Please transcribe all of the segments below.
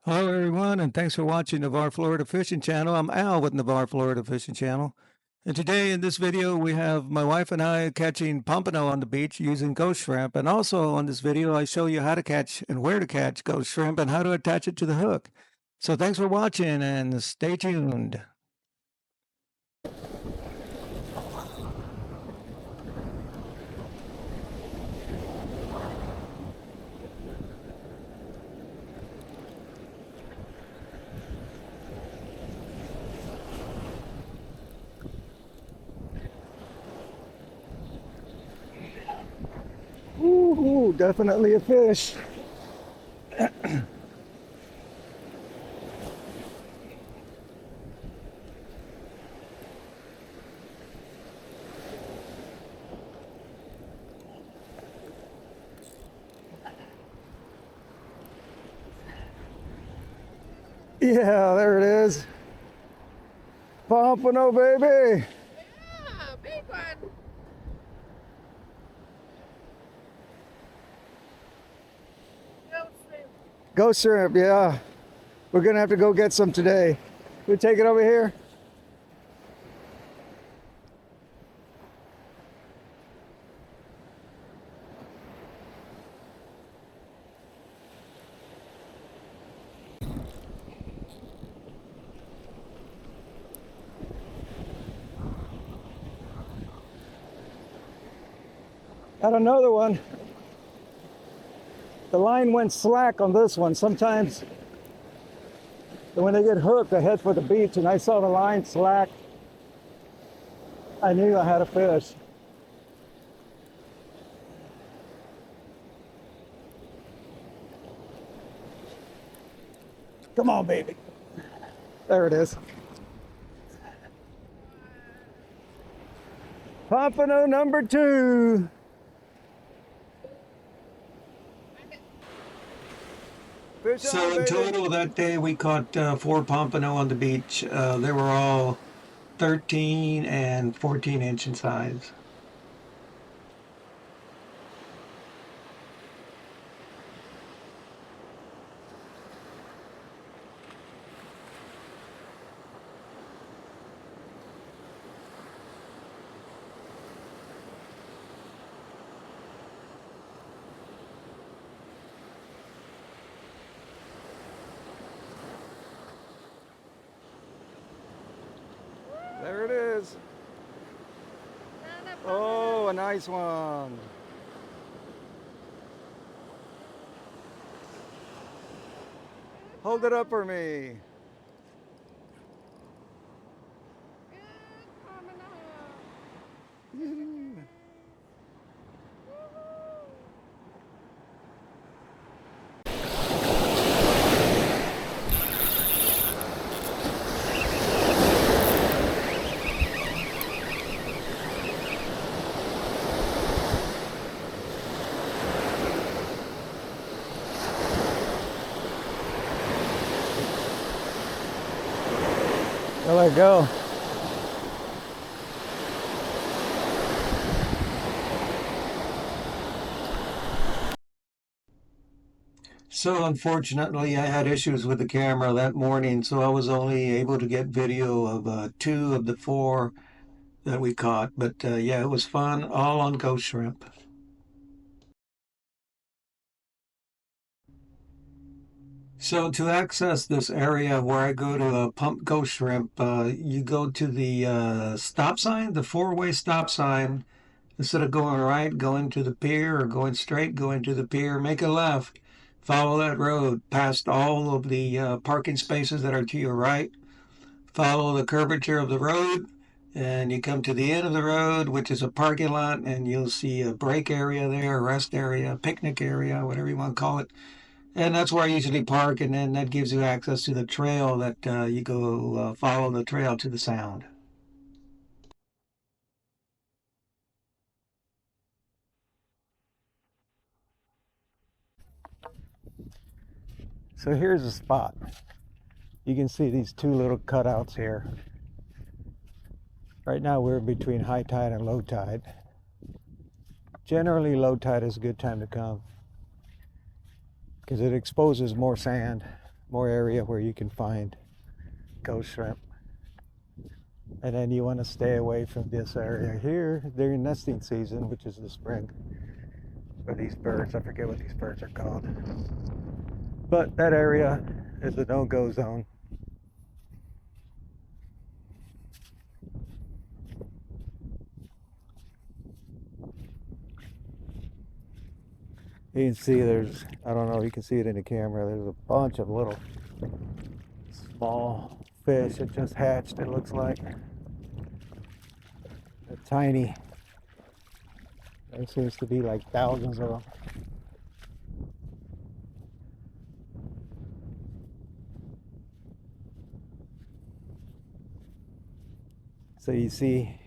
Hello, everyone, and thanks for watching Navarre, Florida Fishing Channel. I'm Al with Navarre, Florida Fishing Channel. And today in this video, we have my wife and I catching pompano on the beach using ghost shrimp. And also on this video, I show you how to catch and where to catch ghost shrimp and how to attach it to the hook. So thanks for watching and stay tuned. Ooh, definitely a fish. Yeah, there it is. Pompano, baby. Yeah, big one. Ghost shrimp, yeah. We're gonna have to go get some today. We take it over here. Got another one. The line went slack on this one. Sometimes when they get hooked, they head for the beach, and I saw the line slack. I knew I had a fish. Come on, baby. There it is. Pompano number 2. So in total that day we caught 4 pompano on the beach. They were all 13 and 14 inch in size. There it is. Oh, a nice one. Hold it up for me. There let go. So unfortunately, I had issues with the camera that morning, so I was only able to get video of 2 of the 4 that we caught. But yeah, it was fun, all on ghost shrimp. So to access this area where I go to pump ghost shrimp, you go to the stop sign, the 4-way stop sign. Instead of going right, going to the pier, or going straight, going to the pier, make a left. Follow that road past all of the parking spaces that are to your right. Follow the curvature of the road, and you come to the end of the road, which is a parking lot, and you'll see a break area there, a rest area, picnic area, whatever you want to call it. And that's where I usually park, and then that gives you access to the trail that you go follow the trail to the sound. So here's the spot. You can see these 2 little cutouts here. Right now we're between high tide and low tide. Generally low tide is a good time to come because it exposes more sand, more area where you can find ghost shrimp. And then you want to stay away from this area here during nesting season, which is the spring, for these birds. I forget what these birds are called. But that area is a no-go zone. You can see there's, I don't know if you can see it in the camera, there's a bunch of little small fish that just hatched, it looks like. They're tiny. There seems to be like thousands of them. So you see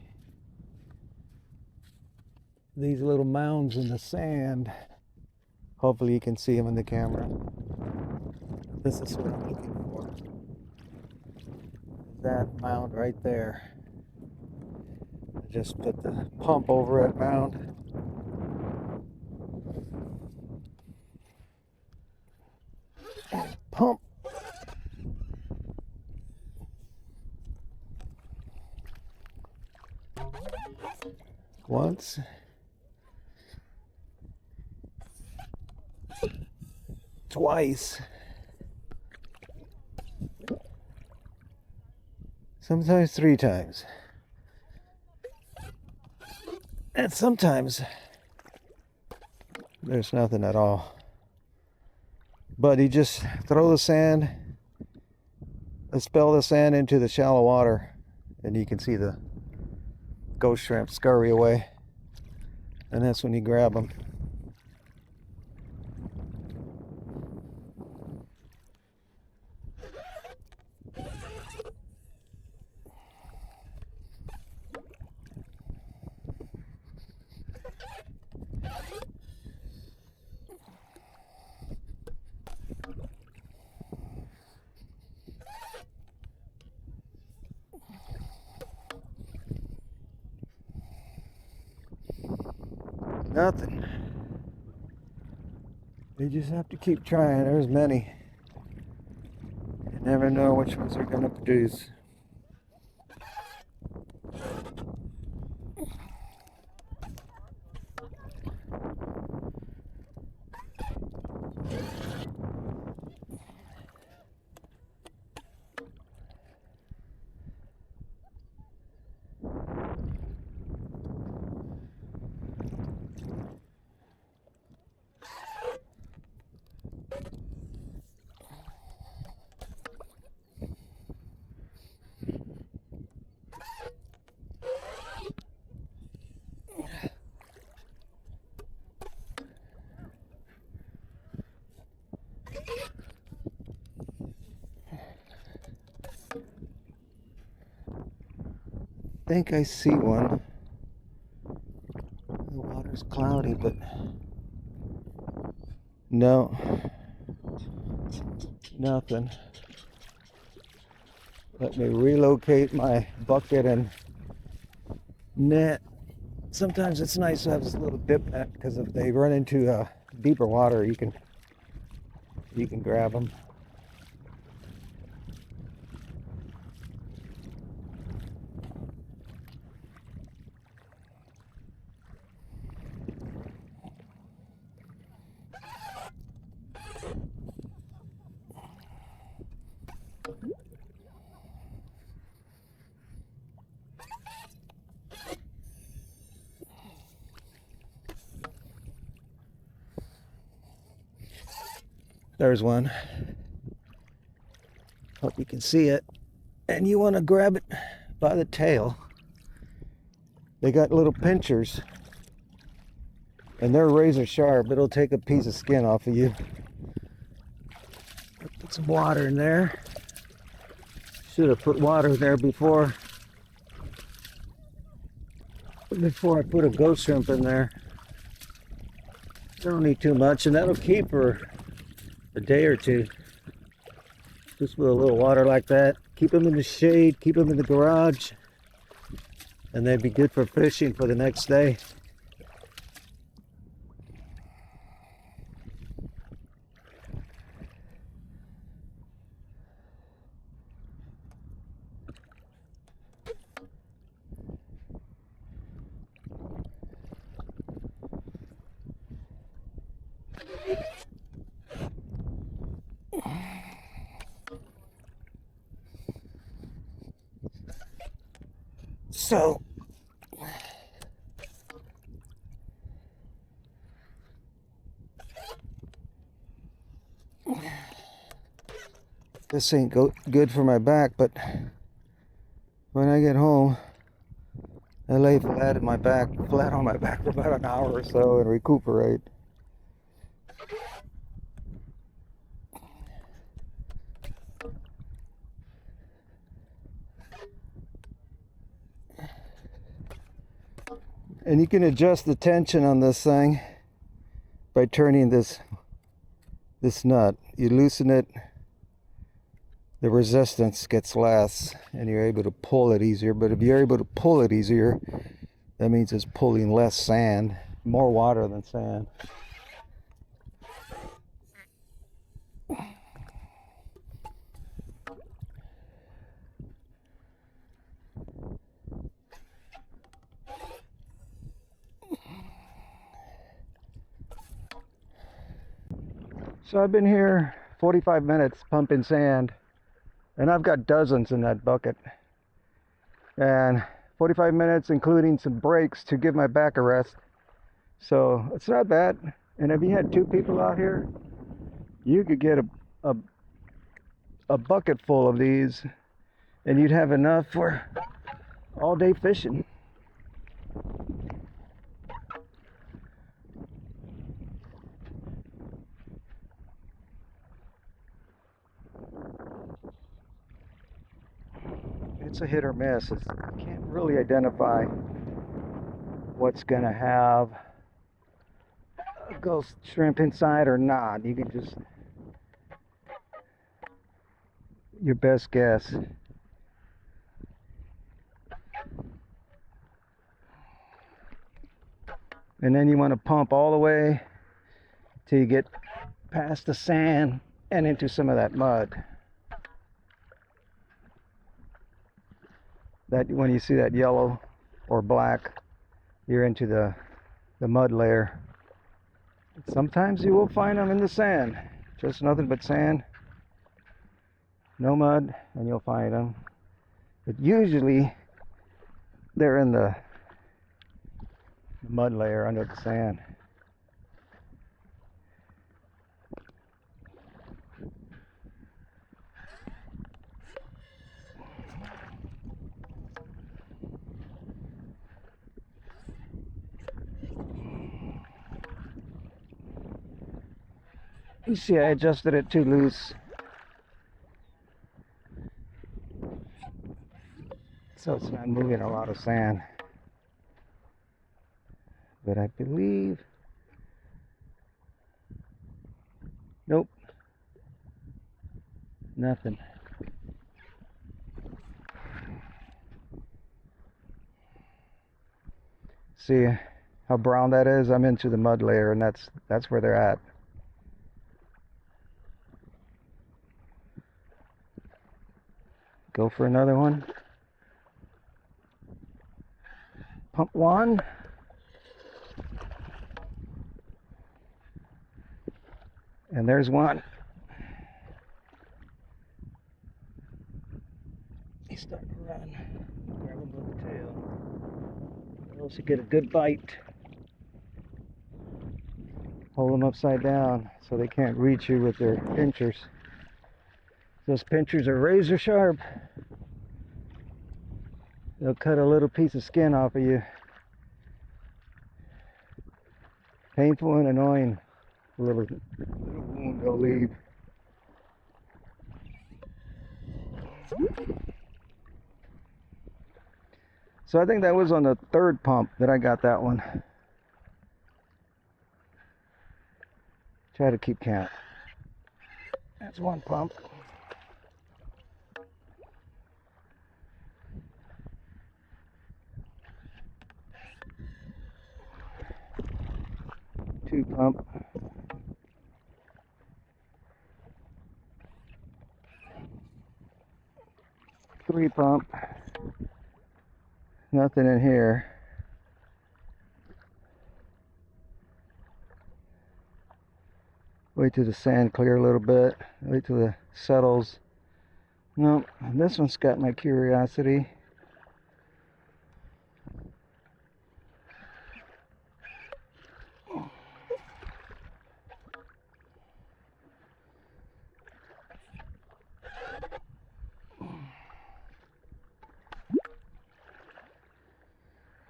these little mounds in the sand. Hopefully you can see them in the camera. This is what I'm looking for. That mound right there. I just put the pump over that mound. Pump. Once. Twice. Sometimes 3 times. And sometimes there's nothing at all. But you just throw the sand, expel the sand into the shallow water, and you can see the ghost shrimp scurry away. And that's when you grab them. Nothing. You just have to keep trying. There's many. You never know which ones are going to produce. I think I see one. The water's cloudy, but no, nothing. Let me relocate my bucket and net. Sometimes it's nice to have this little dip net because if they run into deeper water, you can grab them. There's one. Hope you can see it. And you want to grab it by the tail. They got little pinchers. And they're razor sharp. It'll take a piece of skin off of you. Put some water in there. Should have put water in there before I put a ghost shrimp in there. Don't need too much, and that'll keep for a day or two. Just with a little water like that. Keep them in the shade, keep them in the garage, and they'd be good for fishing for the next day. So this ain't good for my back, but when I get home, I lay flat on my back for about an hour or so and recuperate. And you can adjust the tension on this thing by turning this nut. You loosen it, the resistance gets less and you're able to pull it easier. But if you're able to pull it easier, that means it's pulling less sand, more water than sand. So I've been here 45 minutes pumping sand, and I've got dozens in that bucket. And 45 minutes including some breaks to give my back a rest. So it's not bad. And if you had 2 people out here, you could get a bucket full of these and you'd have enough for all day fishing. It's a hit or miss. You can't really identify what's gonna have a ghost shrimp inside or not. You can just, your best guess. And then you want to pump all the way till you get past the sand and into some of that mud. That when you see that yellow or black, you're into the mud layer. Sometimes you will find them in the sand, just nothing but sand, no mud, and you'll find them. But usually they're in the mud layer under the sand. You see, I adjusted it too loose, so it's not moving a lot of sand. But I believe, nope, nothing. See how brown that is? I'm into the mud layer, and that's where they're at. Go for another one. Pump one. And there's one. He's starting to run. Grab him by the tail. Or else you get a good bite. Hold them upside down so they can't reach you with their pinchers. Those pinchers are razor sharp. They'll cut a little piece of skin off of you. Painful and annoying. A little wound they'll leave. So I think that was on the 3rd pump that I got that one. Try to keep count. That's 1 pump. Two pump. 3 pump. Nothing in here. Wait till the sand clear a little bit. Wait till it settles. No, this one's got my curiosity.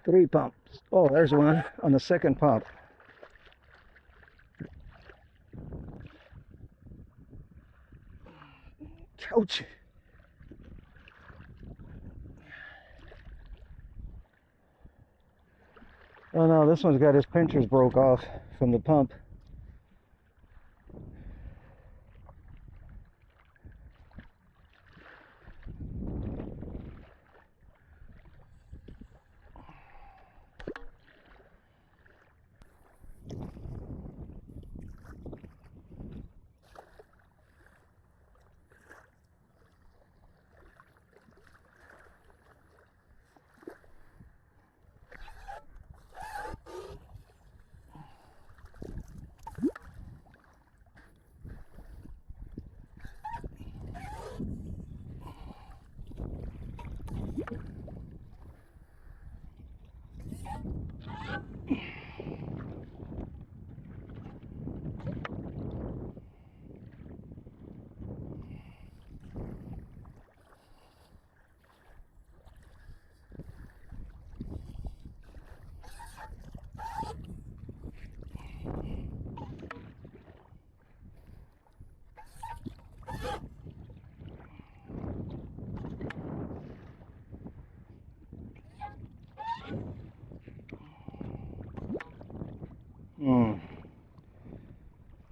3 pumps. Oh, there's one on the second pump. Ouch. Oh no, this one's got his pinchers broke off from the pump.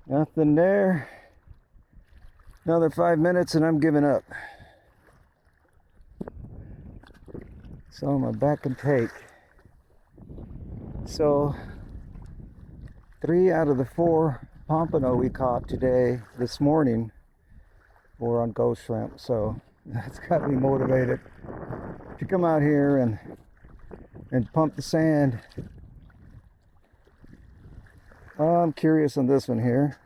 Nothing there. Another 5 minutes and I'm giving up. So I'm back and take. So 3 out of the 4 pompano we caught this morning, were on ghost shrimp. So that's got me motivated to come out here and pump the sand. I'm curious on this one here.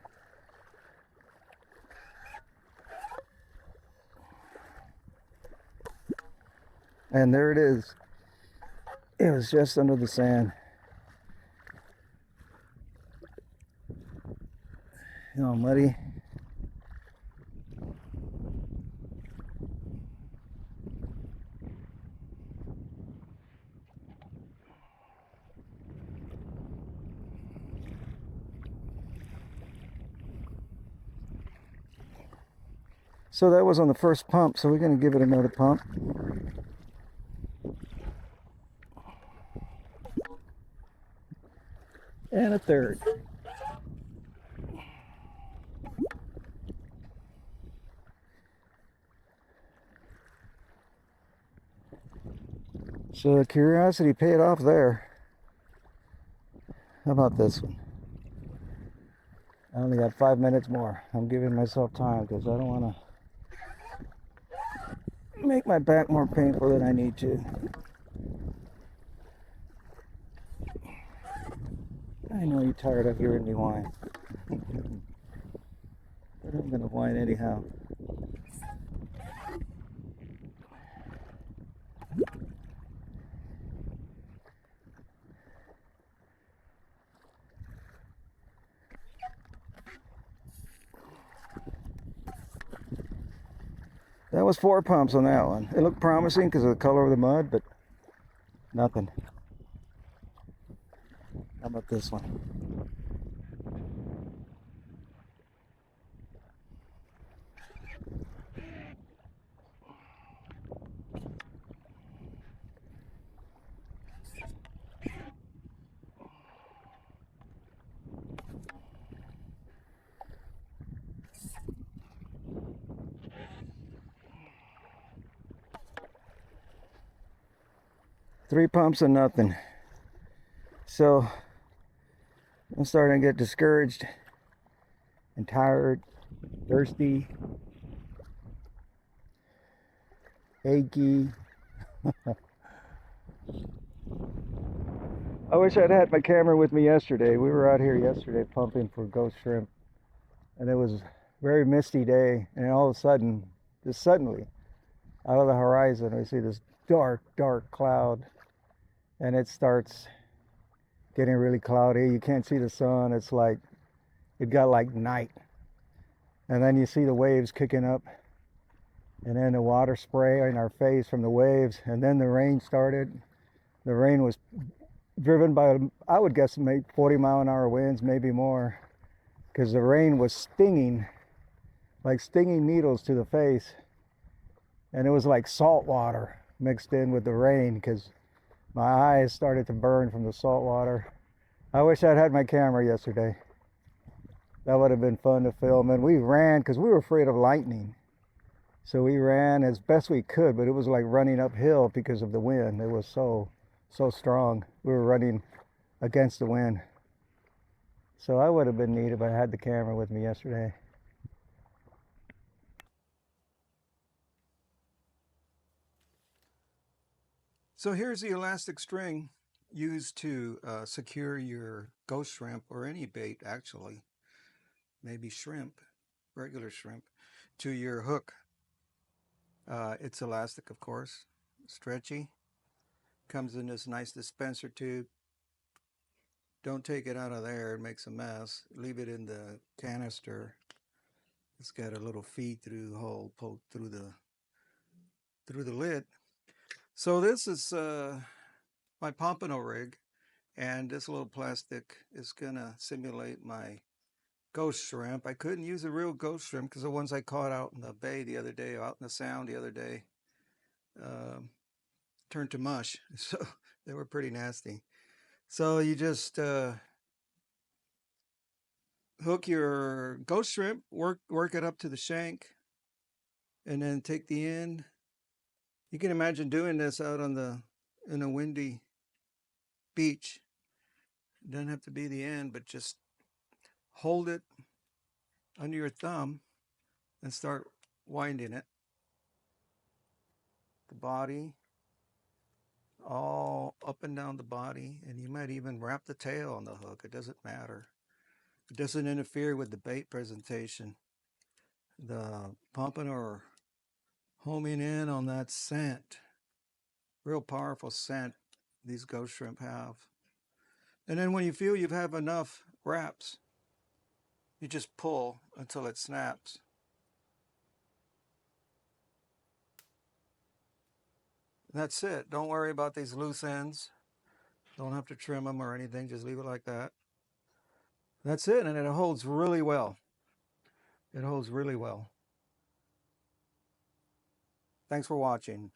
And there it is. It was just under the sand. Oh, muddy. So that was on the first pump, so we're going to give it another pump. And a third. So the curiosity paid off there. How about this one? I only got 5 minutes more. I'm giving myself time because I don't want to make my back more painful than I need to. I know you're tired of hearing me whine. But I'm going to whine anyhow. That was 4 pumps on that one. It looked promising because of the color of the mud, but nothing. How about this one? Three pumps and nothing. So I'm starting to get discouraged and tired, thirsty, achy. I wish I'd had my camera with me yesterday. We were out here yesterday pumping for ghost shrimp, and it was a very misty day, and all of a sudden, just suddenly, out of the horizon, we see this dark, dark cloud, and it starts getting really cloudy. You can't see the sun. It's like, it got like night. And then you see the waves kicking up, and then the water spray in our face from the waves, and then the rain started. The rain was driven by, I would guess, maybe 40-mile-an-hour winds, maybe more, because the rain was stinging, like stinging needles to the face. And it was like salt water mixed in with the rain because my eyes started to burn from the salt water. I wish I'd had my camera yesterday. That would have been fun to film. And we ran because we were afraid of lightning. So we ran as best we could, but it was like running uphill because of the wind. It was so strong. We were running against the wind. So I would have been neat if I had the camera with me yesterday. So here's the elastic string used to secure your ghost shrimp, or any bait actually, maybe shrimp, regular shrimp, to your hook. It's elastic, of course, stretchy. Comes in this nice dispenser tube. Don't take it out of there, it makes a mess. Leave it in the canister. It's got a little feed through the hole, poked through the lid. So this is my Pompano rig, and this little plastic is gonna simulate my ghost shrimp. I couldn't use a real ghost shrimp because the ones I caught out in the bay the other day, out in the sound the other day, turned to mush. So they were pretty nasty. So you just hook your ghost shrimp, work it up to the shank, and then take the end. You can imagine doing this out on in a windy beach. It doesn't have to be the end, but just hold it under your thumb and start winding it. The body, all up and down the body, and you might even wrap the tail on the hook. It doesn't matter. It doesn't interfere with the bait presentation. The pompano homing in on that scent, real powerful scent these ghost shrimp have. And then when you feel you've had enough wraps, you just pull until it snaps. That's it. Don't worry about these loose ends. Don't have to trim them or anything. Just leave it like that. That's it, and it holds really well. It holds really well. Thanks for watching.